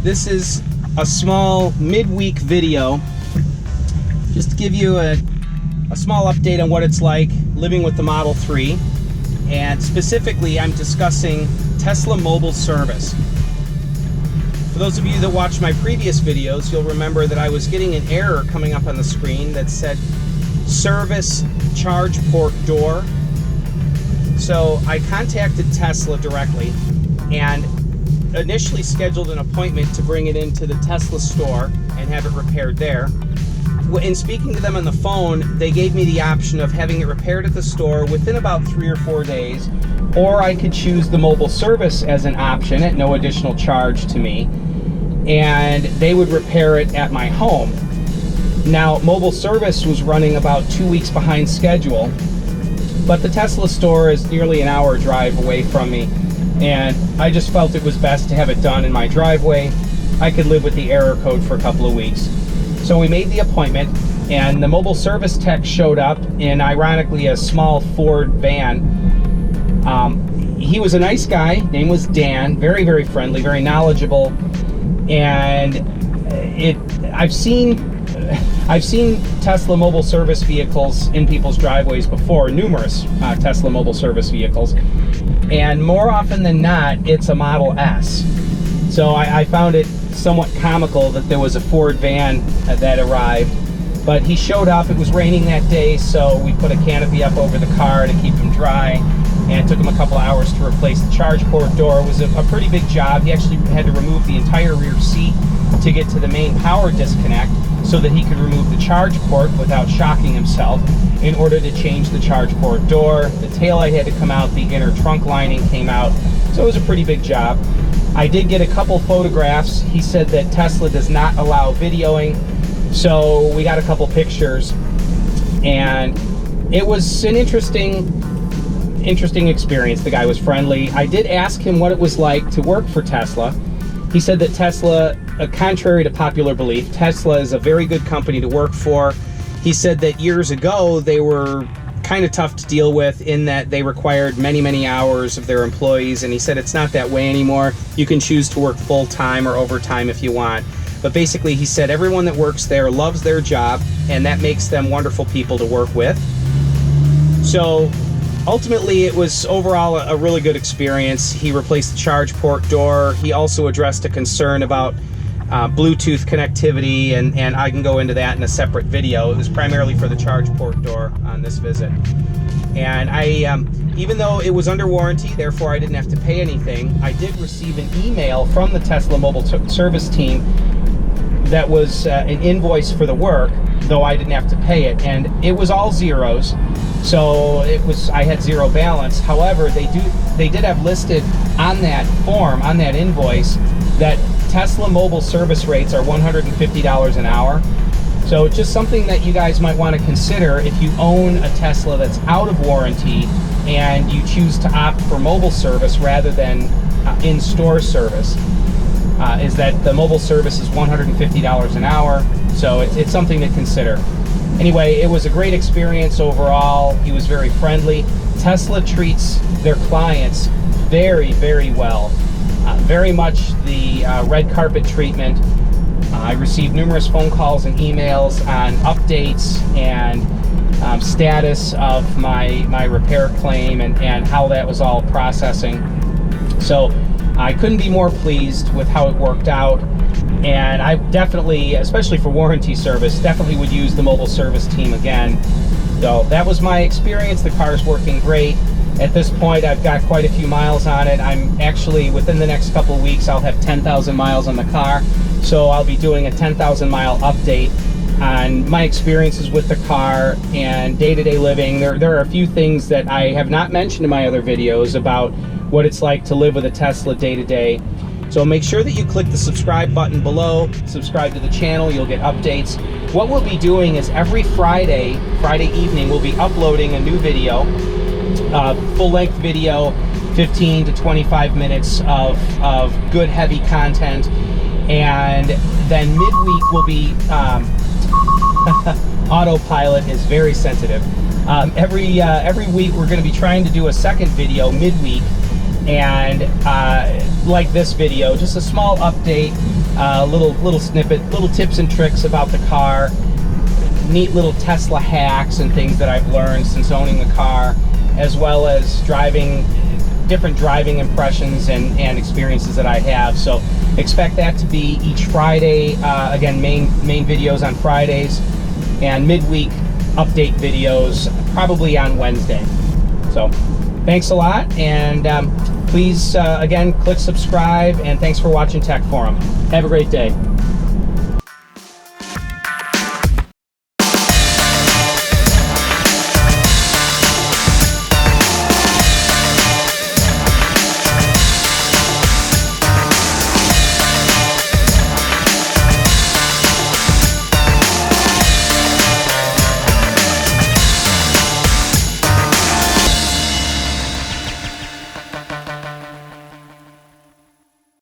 This is a small midweek video just to give you a small update on what it's like living with the Model 3, and specifically I'm discussing Tesla mobile service. For those of you that watched my previous videos, you'll remember that I was getting an error coming up on the screen that said service charge port door. So I contacted Tesla directly and initially scheduled an appointment to bring it into the Tesla store and have it repaired there. In speaking to them on the phone, they gave me the option of having it repaired at the store within about 3 or 4 days, or I could choose the mobile service as an option at no additional charge to me, and they would repair it at my home. Now, mobile service was running about 2 weeks behind schedule, but the Tesla store is nearly an hour drive away from me, and I just felt it was best to have it done in my driveway. I could live with the error code for a couple of weeks. So we made the appointment, and the mobile service tech showed up in, ironically, a small Ford van. He was a nice guy, name was Dan, very, very friendly, very knowledgeable, and I've seen Tesla mobile service vehicles in people's driveways before, numerous Tesla mobile service vehicles, and more often than not, it's a Model S. So I found it somewhat comical that there was a Ford van that arrived, but he showed up. It was raining that day, so we put a canopy up over the car to keep him dry, and it took him a couple hours to replace the charge port door. It was a pretty big job. He actually had to remove the entire rear seat to get to the main power disconnect so that he could remove the charge port without shocking himself in order to change the charge port door. The taillight had to come out, the inner trunk lining came out, so it was a pretty big job. I did get a couple photographs. He said that Tesla does not allow videoing, so we got a couple pictures, and it was an interesting experience. The guy was friendly. I did ask him what it was like to work for Tesla. He said that Tesla, contrary to popular belief, Tesla is a very good company to work for. He said that years ago they were kind of tough to deal with in that they required many, many hours of their employees, and he said it's not that way anymore. You can choose to work full-time or overtime if you want. But basically, he said everyone that works there loves their job, and that makes them wonderful people to work with. So ultimately, it was overall a really good experience. He replaced the charge port door. He also addressed a concern about Bluetooth connectivity, and I can go into that in a separate video. It was primarily for the charge port door on this visit. And even though it was under warranty, therefore I didn't have to pay anything, I did receive an email from the Tesla mobile service team that was an invoice for the work, though I didn't have to pay it, and it was all zeros. So I had zero balance. However, they did have listed on that form, on that invoice, that Tesla mobile service rates are $150 an hour. So just something that you guys might want to consider if you own a Tesla that's out of warranty and you choose to opt for mobile service rather than in-store service, is that the mobile service is $150 an hour. So it's something to consider. Anyway, it was a great experience overall. He was very friendly. Tesla treats their clients very, very well. Very much the red carpet treatment. I received numerous phone calls and emails on updates and status of my repair claim and how that was all processing. So I couldn't be more pleased with how it worked out. And I definitely, especially for warranty service, definitely would use the mobile service team again. So that was my experience. The car's working great. At this point, I've got quite a few miles on it. I'm actually, within the next couple of weeks, I'll have 10,000 miles on the car. So I'll be doing a 10,000 mile update on my experiences with the car and day-to-day living. There are a few things that I have not mentioned in my other videos about what it's like to live with a Tesla day-to-day. So make sure that you click the subscribe button below, subscribe to the channel, you'll get updates. What we'll be doing is every Friday evening, we'll be uploading a new video, full-length video, 15 to 25 minutes of good, heavy content. And then midweek will be, autopilot is very sensitive. Every week we're going to be trying to do a second video midweek, and like this video, just a small update little snippet, little tips and tricks about the car, neat little Tesla hacks and things that I've learned since owning the car, as well as different driving impressions and experiences that I have. So expect that to be each Friday. Again, main videos on Fridays, and midweek update videos probably on Wednesday. So thanks a lot, and please again click subscribe, and thanks for watching Tech Forum. Have a great day.